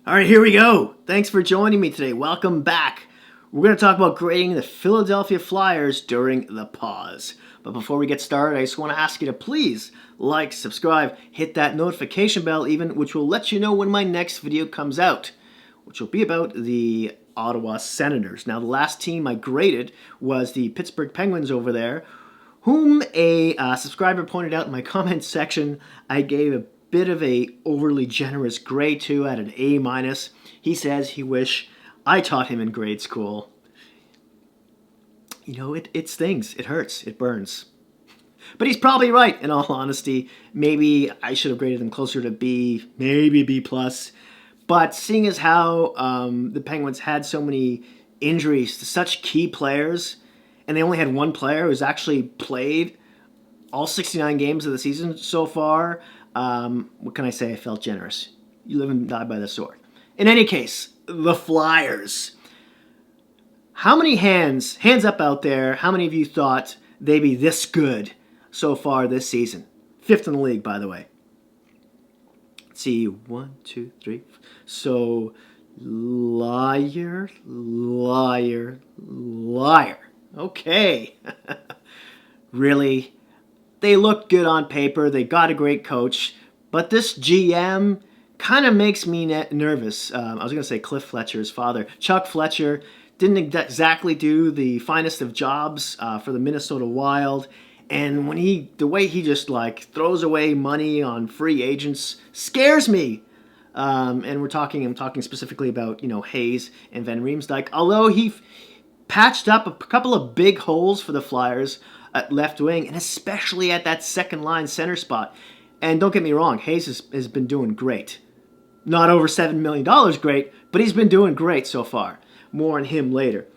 All right, here we go. Thanks for joining me today. Welcome back. We're going to talk about grading the Philadelphia Flyers during the pause. But before we get started, I just want to ask you to please like, subscribe, hit that notification bell even, which will let you know when my next video comes out, which will be about the Ottawa Senators. Now, the last team I graded was the Pittsburgh Penguins over there, whom a subscriber pointed out in my comment section I gave a bit of a overly generous grade to at an A minus. He says he wish I taught him in grade school. You know, it stings, it hurts, it burns. But he's probably right, in all honesty. Maybe I should have graded him closer to B, maybe B plus. But seeing as how the Penguins had so many injuries to such key players, and they only had one player who's actually played all 69 games of the season so far, what can I say? I felt generous. You live and die by the sword. In any case, the Flyers. How many hands up out there, how many of you thought they'd be this good so far this season? Fifth in the league, by the way. Let's see, 1, 2, 3. So, liar. Okay. Really? They looked good on paper. They got a great coach. But this GM kind of makes me nervous. I was going to say Cliff Fletcher's father. Chuck Fletcher didn't exactly do the finest of jobs for the Minnesota Wild. And when the way he just throws away money on free agents scares me. And I'm talking specifically about, Hayes and Van Riemsdyk. Although he patched up a couple of big holes for the Flyers at left wing, and especially at that second line center spot. And don't get me wrong, Hayes has been doing great. Not over $7 million great, but he's been doing great so far. More on him later.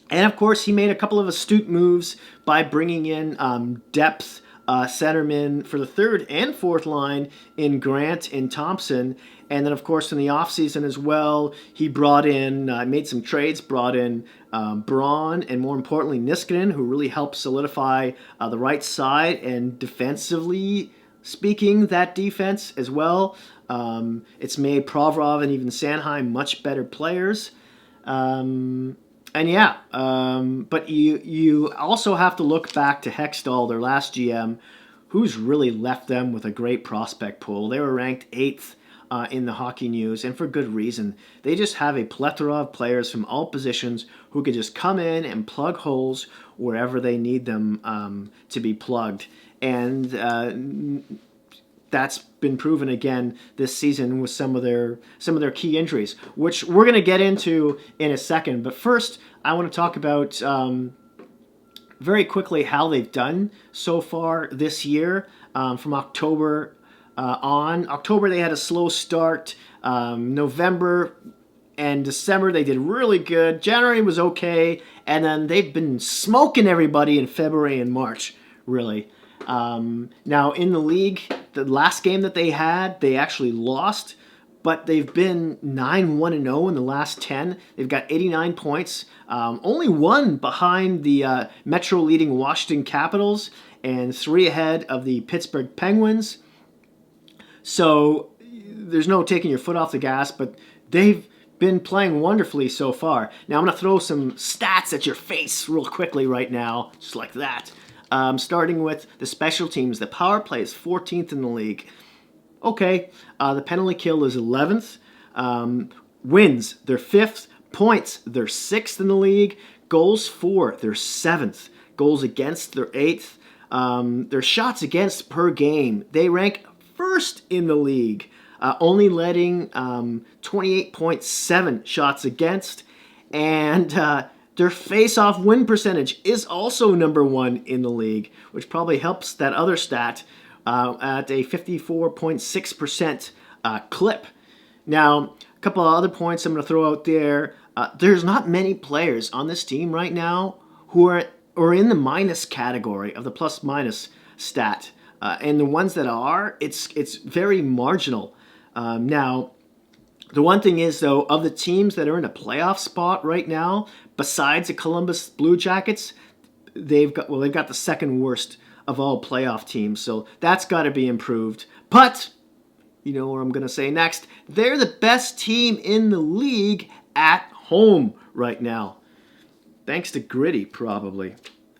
And of course, he made a couple of astute moves by bringing in depth centermen for the third and fourth line in Grant and Thompson. And then, of course, in the offseason as well, he made some trades, brought in Braun, and more importantly, Niskanen, who really helped solidify the right side, and defensively speaking, that defense as well. It's made Provorov and even Sanheim much better players. But you also have to look back to Hextall, their last GM, who's really left them with a great prospect pool. They were ranked 8th in the Hockey News, and for good reason. They just have a plethora of players from all positions who can just come in and plug holes wherever they need them to be plugged. And that's been proven again this season with some of their key injuries, which we're going to get into in a second. But first, I want to talk about very quickly how they've done so far this year. From October on. October they had a slow start. November and December they did really good. January was okay, and then they've been smoking everybody in February and March, really. Now in the league, the last game that they had, they actually lost, but they've been 9-1-0 in the last 10. They've got 89 points, only one behind the Metro leading Washington Capitals, and 3 ahead of the Pittsburgh Penguins. So there's no taking your foot off the gas, but they've been playing wonderfully so far. Now I'm going to throw some stats at your face real quickly right now, just like that. Starting with the special teams. The power play is 14th in the league. Okay, the penalty kill is 11th. Wins, they're 5th. Points, they're 6th in the league. Goals for, they're 7th. Goals against, they're 8th. Their shots against per game, they rank 1st in the league, only letting 28.7 shots against. And their face-off win percentage is also number 1 in the league, which probably helps that other stat at a 54.6% clip. Now, a couple of other points I'm going to throw out there. There's not many players on this team right now who are in the minus category of the plus-minus stat. And the ones that are, it's very marginal. Now, the one thing is, though, of the teams that are in a playoff spot right now, besides the Columbus Blue Jackets, they've got the second worst of all playoff teams. So that's got to be improved. But You know what I'm going to say next. They're the best team in the league at home right now. Thanks to Gritty, probably.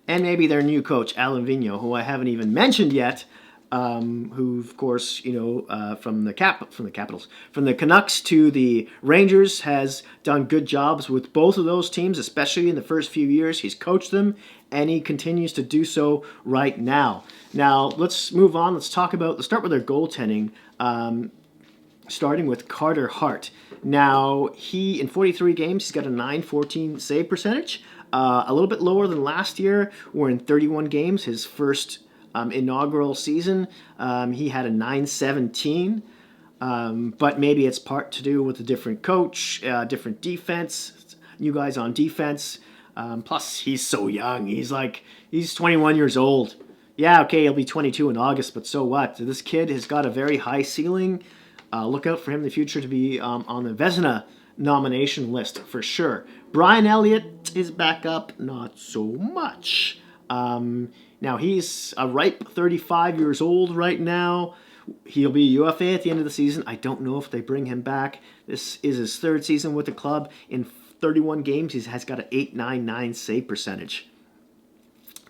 And maybe their new coach, Alan Vigneault, who I haven't even mentioned yet, who, of course, from the Capitals, from the Canucks to the Rangers, has done good jobs with both of those teams, especially in the first few years. He's coached them, and he continues to do so right now. Now, let's move on. Let's start with their goaltending, starting with Carter Hart. Now, in 43 games, he's got a .914 save percentage, a little bit lower than last year, where in 31 games, his first inaugural season, he had a .917, but maybe it's part to do with a different coach, different defense, new guys on defense. Plus, he's so young. He's 21 years old. Yeah, okay, he'll be 22 in August, but so what? This kid has got a very high ceiling. Look out for him in the future to be on the Vezina nomination list for sure. Bryan Elliott is back up, not so much. Now, he's a ripe 35 years old right now. He'll be a UFA at the end of the season. I don't know if they bring him back. This is his third season with the club. In 31 games, he has got an .899 save percentage.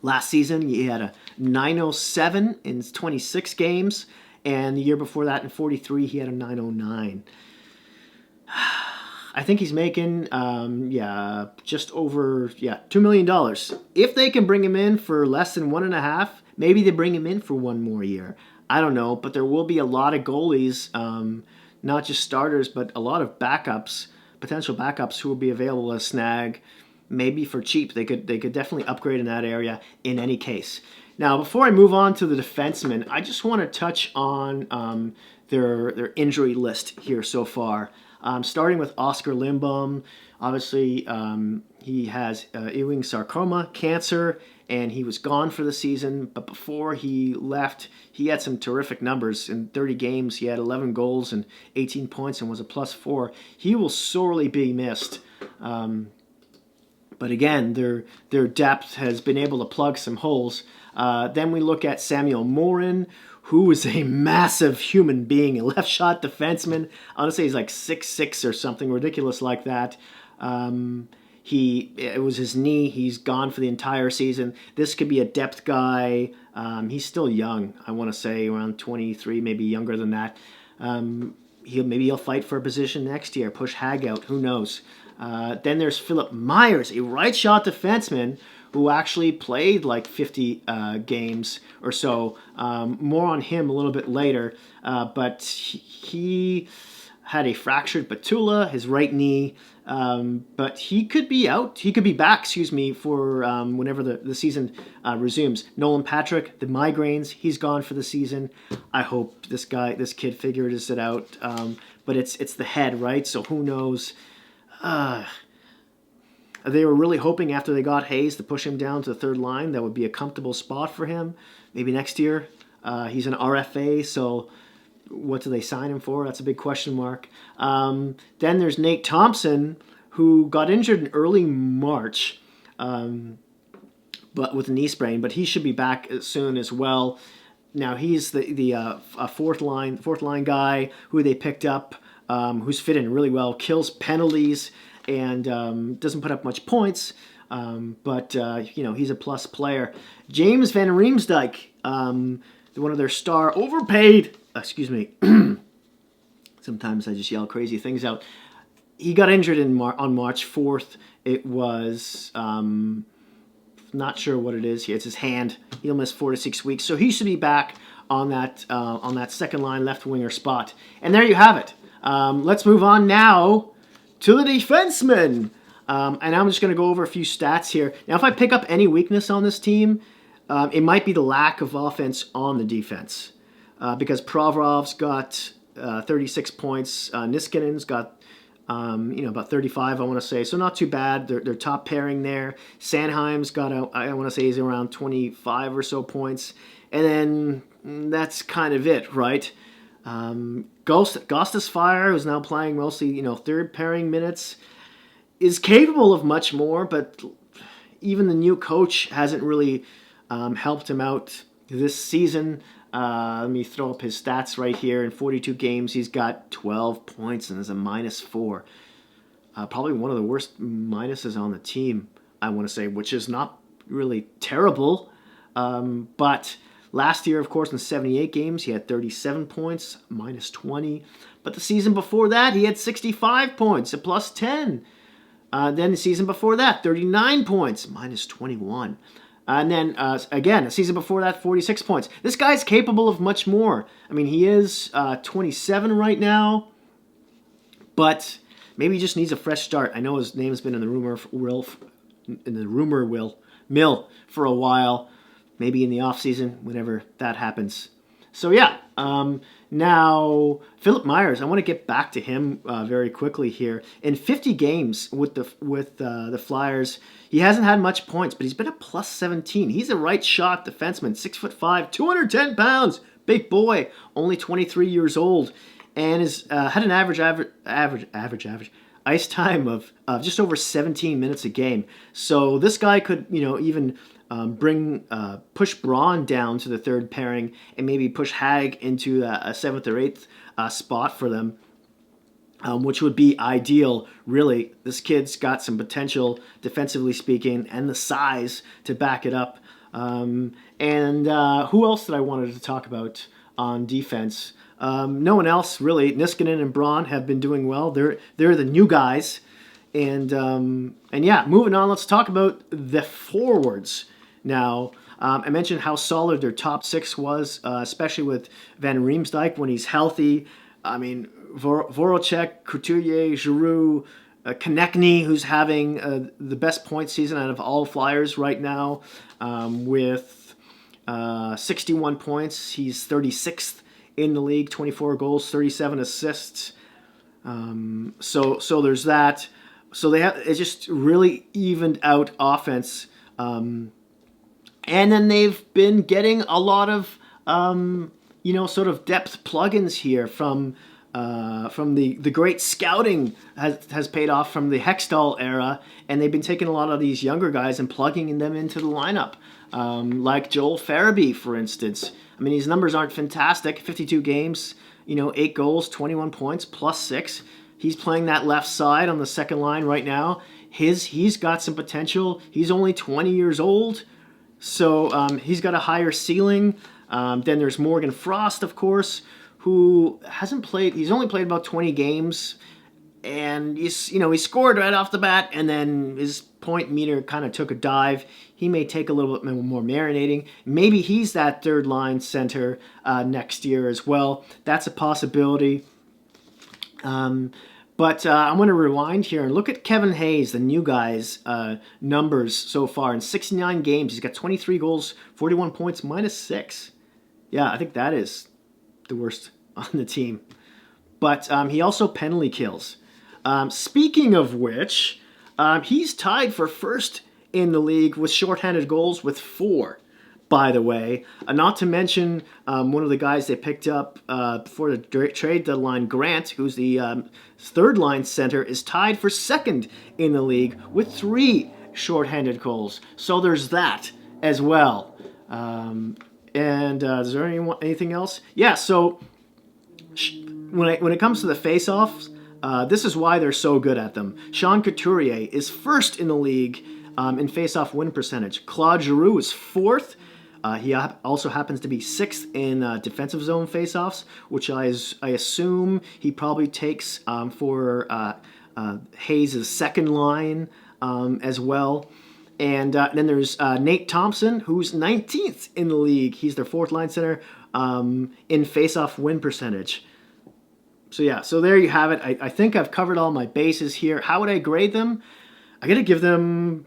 Last season, he had a .907 in 26 games. And the year before that, in 43, he had a .909. I think he's making, just over, $2 million. If they can bring him in for less than 1.5, maybe they bring him in for one more year. I don't know, but there will be a lot of goalies, not just starters, but a lot of backups, potential backups who will be available as snag, maybe for cheap. They could definitely upgrade in that area in any case. Now, before I move on to the defensemen, I just want to touch on their injury list here so far. Starting with Oscar Lindblom. Obviously, he has Ewing sarcoma, cancer, and he was gone for the season. But before he left, he had some terrific numbers. In 30 games, he had 11 goals and 18 points and was a +4. He will sorely be missed. But again, their depth has been able to plug some holes. Then we look at Samuel Morin, who is a massive human being, a left shot defenseman. I want to say he's like 6'6" or something ridiculous like that. It was his knee. He's gone for the entire season. This could be a depth guy. He's still young. I want to say around 23, maybe younger than that. He'll fight for a position next year. Push Hag out. Who knows? Then there's Phillip Myers, a right shot defenseman who actually played like 50 games or so. More on him a little bit later. But he had a fractured patella, his right knee. But he could be out. He could be back, for whenever the season resumes. Nolan Patrick, the migraines, he's gone for the season. I hope this kid figures it out. But it's the head, right? So who knows? They were really hoping after they got Hayes to push him down to the third line. That would be a comfortable spot for him. Maybe next year. He's an RFA, so what do they sign him for? That's a big question mark. Then there's Nate Thompson, who got injured in early March, but with a knee sprain. But he should be back soon as well. Now he's the fourth line guy who they picked up, who's fit in really well, kills penalties, and doesn't put up much points. But he's a plus player. James Van Riemsdyk, one of their star overpaid. Excuse me. Sometimes I just yell crazy things out. He got injured on March 4th. It was not sure what it is. It's his hand. He'll miss 4 to 6 weeks, so he should be back on that second line left winger spot. And there you have it. Let's move on now to the defensemen. And I'm just going to go over a few stats here. Now, if I pick up any weakness on this team, it might be the lack of offense on the defense. Because Provorov's got 36 points. Niskanen's got about 35, I want to say. So not too bad. They're top pairing there. Sanheim's got, I want to say he's around 25 or so points. And then that's kind of it, right? Gostisfire, who's now playing mostly, third pairing minutes, is capable of much more, but even the new coach hasn't really helped him out this season. Let me throw up his stats right here. In 42 games, he's got 12 points and is a -4. Probably one of the worst minuses on the team, I want to say, which is not really terrible. But last year, of course, in 78 games, he had 37 points, -20. But the season before that, he had 65 points, a +10. Then the season before that, 39 points, -21. And then, again, the season before that, 46 points. This guy's capable of much more. I mean, he is 27 right now, but maybe he just needs a fresh start. I know his name's been in the rumor mill for a while. Maybe in the offseason, whenever that happens. So yeah, now Phillip Myers. I want to get back to him very quickly here. In 50 games with the Flyers, he hasn't had much points, but he's been a +17. He's a right shot defenseman, 6'5", 210 pounds, big boy, only 23 years old, and has had an average ice time of just over 17 minutes a game. So this guy could, even push Braun down to the third pairing and maybe push Hag into a 7th or 8th spot for them, which would be ideal, really. This kid's got some potential, defensively speaking, and the size to back it up. And who else did I wanted to talk about on defense? No one else, really. Niskanen and Braun have been doing well. They're the new guys. And yeah, moving on, let's talk about the forwards. Now, I mentioned how solid their top 6 was, especially with Van Riemsdyk when he's healthy. I mean, Voracek, Couturier, Giroux, Konechny, who's having the best point season out of all Flyers right now, with 61 points. He's 36th in the league, 24 goals, 37 assists. So there's that. So it's just really evened out offense. And then they've been getting a lot of, sort of depth plugins here from the great scouting has paid off from the Hextall era, and they've been taking a lot of these younger guys and plugging them into the lineup, like Joel Farabee, for instance. I mean, his numbers aren't fantastic. 52 games, 8 goals, 21 points, +6. He's playing that left side on the second line right now. He's got some potential. He's only 20 years old. So he's got a higher ceiling. Then there's Morgan Frost, of course, who hasn't played. He's only played about 20 games, and he scored right off the bat, and then his point meter kind of took a dive. He may take a little bit more marinating. Maybe he's that third line center next year as well. That's a possibility. But I'm going to rewind here and look at Kevin Hayes, the new guy's numbers so far. In 69 games, he's got 23 goals, 41 points, -6. Yeah, I think that is the worst on the team. But he also penalty kills. Speaking of which, he's tied for first in the league with shorthanded goals with 4. By the way, not to mention one of the guys they picked up before the trade deadline, Grant, who's the third line center, is tied for second in the league with 3 shorthanded goals. So there's that as well. And is there anything else? Yeah. So when it comes to the faceoffs, this is why they're so good at them. Sean Couturier is first in the league in faceoff win percentage. Claude Giroux is 4th. He also happens to be 6th in defensive zone faceoffs, which I assume he probably takes for Hayes' second line as well. And then there's Nate Thompson, who's 19th in the league. He's their 4th line center in faceoff win percentage. So yeah, so there you have it. I think I've covered all my bases here. How would I grade them? I gotta give them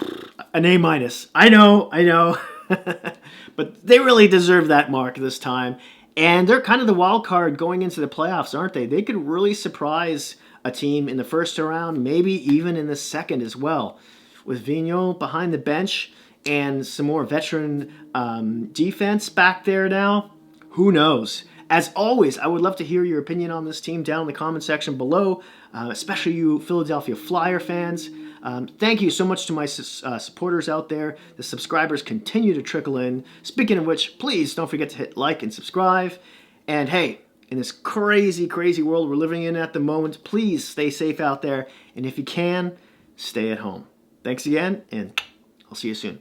an A-. I know. But they really deserve that mark this time. And they're kind of the wild card going into the playoffs, aren't they? They could really surprise a team in the first round, maybe even in the second as well. With Vigneault behind the bench and some more veteran defense back there now, who knows? As always, I would love to hear your opinion on this team down in the comment section below, especially you Philadelphia Flyer fans. Thank you so much to my supporters out there. The subscribers continue to trickle in. Speaking of which, please don't forget to hit like and subscribe. And hey, in this crazy, crazy world we're living in at the moment, please stay safe out there. And if you can, stay at home. Thanks again, and I'll see you soon.